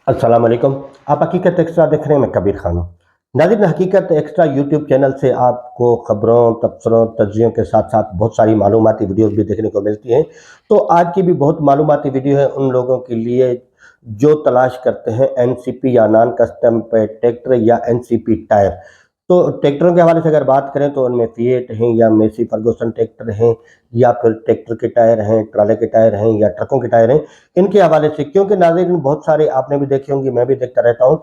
अस्सलाम वालेकुम। आप हकीकत एक्स्ट्रा देख रहे हैं, मैं कबीर खान हूँ। नाज़रीन, हकीकत एक्स्ट्रा यूट्यूब चैनल से आपको खबरों, तबसरों, तज्ज़ियों के साथ-साथ बहुत सारी मालूमाती वीडियोज़ भी देखने को मिलती हैं। तो आज की भी बहुत मालूमाती वीडियो है उन लोगों के लिए जो तलाश करते हैं एनसीपी या नॉन कस्टम पे ट्रैक्टर या एनसीपी टायर। तो ट्रैक्टरों के हवाले से अगर बात करें तो उनमें फिएट हैं या मेसी फर्गुसन ट्रैक्टर हैं या फिर ट्रैक्टर के टायर हैं, ट्राले के टायर हैं या ट्रकों के टायर हैं। इनके हवाले से क्योंकि नाज़रीन बहुत सारे आपने भी देखे होंगे, मैं भी देखता रहता हूँ,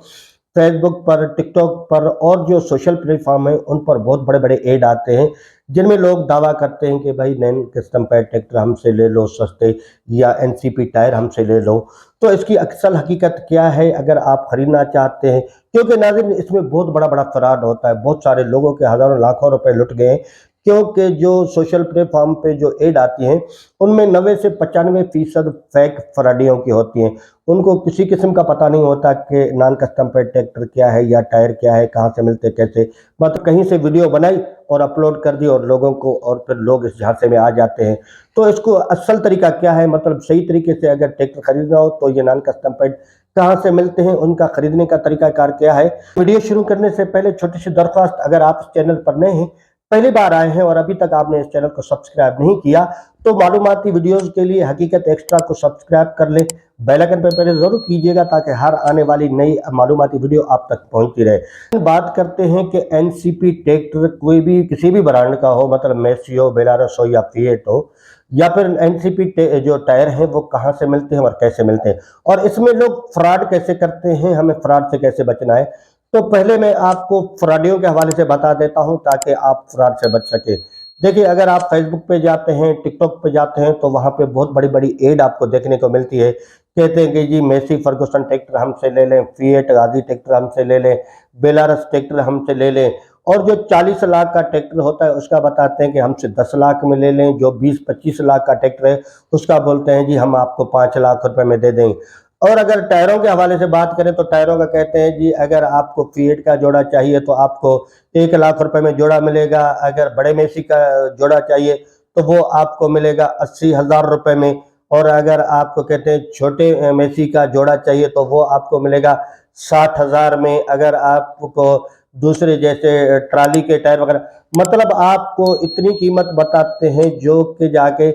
फेसबुक पर, टिकटॉक पर और जो सोशल प्लेटफ़ॉर्म हैं, उन पर बहुत बड़े-बड़े ऐड आते हैं, जिनमें लोग दावा करते हैं कि भाई नैन कस्टम पैड ट्रैक्टर हमसे ले लो सस्ते या एनसीपी टायर हमसे ले लो। तो इसकी असल हकीकत क्या है अगर आप खरीदना चाहते हैं? क्योंकि नाज़रीन इसमें बहुत बड़ा-बड़ा फ्रॉड होता है, बहुत सारे लोगों के हज़ारों लाखों रुपए लुट गए हैं। क्योंकि जो सोशल प्लेटफ़ॉर्म पे जो ऐड आती हैं, उनमें 90 से 95% फेक फराडियों की होती हैं। उनको किसी किस्म का पता नहीं होता कि नॉन कस्टम पेड ट्रैक्टर क्या है या टायर क्या है, कहाँ से मिलते, कैसे। मतलब कहीं से वीडियो बनाई और अपलोड कर दी और लोगों को, और फिर लोग इस झांसे में आ जाते हैं। तो इसको असल तरीका क्या है, मतलब सही तरीके से अगर ट्रैक्टर खरीदना हो तो ये नॉन कस्टम पेड कहाँ से मिलते हैं, उनका खरीदने का तरीकाकार क्या है। वीडियो शुरू करने से पहले छोटी सी दरख्वास्त, अगर आप इस चैनल पर नए हैं, पहली बार आए हैं और अभी तक आपने इस चैनल को सब्सक्राइब नहीं किया, तो मालूमाती वीडियोस के लिए हकीकत एक्स्ट्रा को सब्सक्राइब कर लें। बेल आइकन पर प्रेस जरूर कीजिएगा ताकि हर आने वाली नई मालूमाती वीडियो आप तक पहुंचती रहे। बात करते हैं कि एनसीपी ट्रैक्टर कोई भी किसी भी ब्रांड का हो, मतलब मेसी हो, बेलारस हो या फिएट हो, या फिर एनसीपी जो टायर हैं वो कहाँ से मिलते हैं और कैसे मिलते हैं, और इसमें लोग फ्रॉड कैसे करते हैं, हमें फ्रॉड से कैसे बचना है। तो पहले मैं आपको फ्रॉडियों के हवाले से बता देता हूं ताकि आप फ्रॉड से बच सके। देखिए, अगर आप फेसबुक पे जाते हैं, टिकटॉक पे जाते हैं, तो वहां पे बहुत बड़ी बड़ी एड आपको देखने को मिलती है। कहते हैं कि जी मेसी फर्गुसन ट्रैक्टर हमसे ले लें, फिएट गाजी ट्रैक्टर हमसे ले लें, बेलारस ट्रैक्टर हमसे ले लें। और जो 40 लाख का ट्रैक्टर होता है उसका बताते हैं कि हमसे 10 लाख में ले लें। जो 20-25 लाख का ट्रैक्टर है उसका बोलते हैं जी हम आपको 5 लाख रुपए में दे देंगे। और अगर टायरों के हवाले से बात करें तो टायरों का कहते हैं जी अगर आपको फिएट का जोड़ा चाहिए तो आपको 1 लाख रुपए में जोड़ा मिलेगा। अगर बड़े मेसी का जोड़ा चाहिए तो वो आपको मिलेगा 80,000 रुपए में। और अगर आपको कहते हैं छोटे मेसी का जोड़ा चाहिए तो वो आपको मिलेगा 60,000 में। अगर आपको दूसरे जैसे ट्राली के टायर वगैरह, मतलब आपको इतनी कीमत बताते हैं जो कि जाके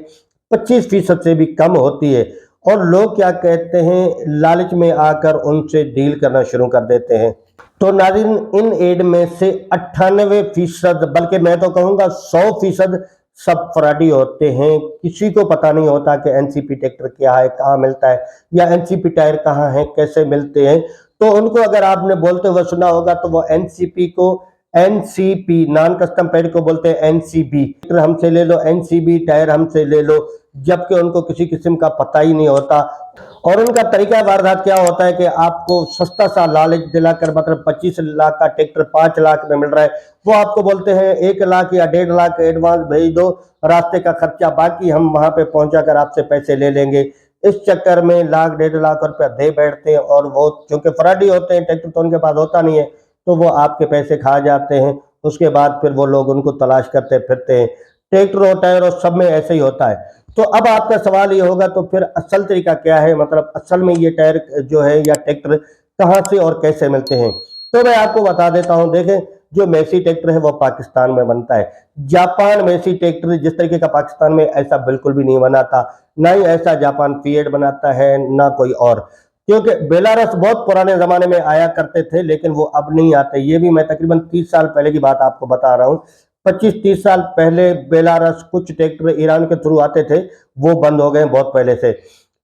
25% से भी कम होती है। और लोग क्या कहते हैं, लालच में आकर उनसे डील करना शुरू कर देते हैं। तो नाज़रीन, इन एड में से 98%, बल्कि मैं तो कहूँगा 100% सब फ्रॉडी होते हैं। किसी को पता नहीं होता कि एनसीपी ट्रैक्टर क्या है, कहाँ मिलता है, या एनसीपी टायर कहाँ है, कैसे मिलते हैं। तो उनको अगर आपने बोलते हुए सुना होगा तो वो एनसीपी को एनसीपी नॉन कस्टम पेड को बोलते हैं एनसीबी। हमसे ले लो, एनसीबी टायर हमसे ले लो, जबकि उनको किसी किस्म का पता ही नहीं होता। और उनका तरीका वारदात क्या होता है कि आपको सस्ता सा लालच दिलाकर, मतलब 25 लाख का ट्रैक्टर 5 लाख में मिल रहा है, वो आपको बोलते हैं 1 लाख या 1.5 लाख एडवांस भेज दो, रास्ते का खर्चा बाकी हम वहां पे पहुंचा कर आपसे पैसे ले लेंगे। इस चक्कर में लाख 1.5 लाख रुपया दे बैठते हैं, और वो चूंकि फ्रॉडी होते हैं, ट्रैक्टर तो उनके पास होता नहीं है, तो वो आपके पैसे खा जाते हैं। उसके बाद फिर वो लोग उनको तलाश करते फिरते हैं। ट्रैक्टर और टायर और सब में ऐसे ही होता है। तो अब आपका सवाल ये होगा तो फिर असल तरीका क्या है, मतलब असल में ये टायर जो है या ट्रैक्टर कहाँ से और कैसे मिलते हैं। तो मैं आपको बता देता हूँ। देखें, जो मेसी ट्रैक्टर है वो पाकिस्तान में बनता है। जापान मेसी ट्रैक्टर जिस तरीके का पाकिस्तान में ऐसा बिल्कुल भी नहीं बना था, ना ही ऐसा जापान फिएट बनाता है, ना कोई और। क्योंकि बेलारस बहुत पुराने जमाने में आया करते थे, लेकिन वो अब नहीं आते। ये भी मैं तकरीबन 30 साल पहले की बात आपको बता रहा हूँ। 25-30 साल पहले बेलारस कुछ ट्रैक्टर ईरान के थ्रू आते थे, वो बंद हो गए बहुत पहले से।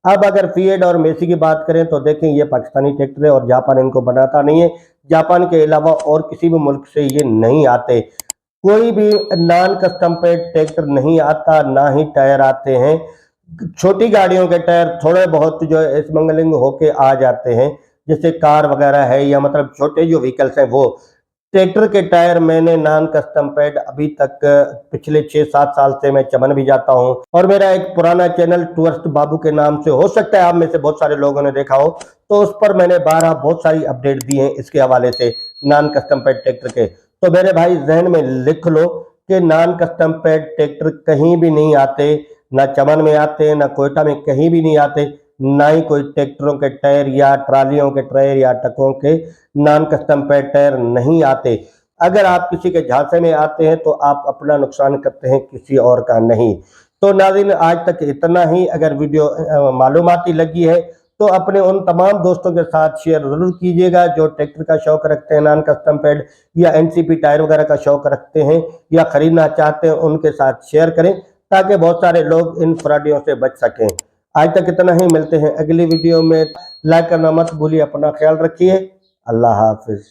अब अगर फिएट और मेसी की बात करें तो देखें, ये पाकिस्तानी ट्रैक्टर है और जापान इनको बनाता नहीं है। जापान के अलावा और किसी भी मुल्क से ये नहीं आते। कोई भी नॉन कस्टम पेड ट्रैक्टर नहीं आता, ना ही टायर आते हैं। छोटी गाड़ियों के टायर थोड़े बहुत जो है स्मगलिंग होके आ जाते हैं, जैसे कार वगैरह है, या मतलब छोटे जो व्हीकल्स हैं वो। ट्रैक्टर के टायर मैंने नॉन कस्टम पेड अभी तक पिछले 6-7 साल से मैं चमन भी जाता हूं। और मेरा एक पुराना चैनल टूरिस्ट बाबू के नाम से, हो सकता है आप में से बहुत सारे लोगों ने देखा हो, तो उस पर मैंने 12 बहुत सारी अपडेट दी हैं इसके हवाले से, नॉन कस्टम पेड ट्रैक्टर के। तो मेरे भाई जहन में लिख लो कि नॉन कस्टम पेड ट्रैक्टर कहीं भी नहीं आते, ना चमन में आते, ना कोयटा में, कहीं भी नहीं आते। ना ही कोई ट्रैक्टरों के टायर या ट्रालियों के टायर या ट्रकों के नॉन कस्टम पेड टायर नहीं आते। अगर आप किसी के झांसे में आते हैं तो आप अपना नुकसान करते हैं, किसी और का नहीं। तो नाज़रीन, आज तक इतना ही। अगर वीडियो मालूमाती लगी है तो अपने उन तमाम दोस्तों के साथ शेयर ज़रूर कीजिएगा जो ट्रैक्टर का शौक रखते हैं, नॉन कस्टम पेड या एनसीपी टायर वगैरह का शौक रखते हैं या खरीदना चाहते हैं, उनके साथ शेयर करें ताकि बहुत सारे लोग इन फ्रॉडियों से बच सकें। आज तक इतना ही, मिलते हैं अगली वीडियो में। लाइक करना मत भूलिए, अपना ख्याल रखिए। अल्लाह हाफिज।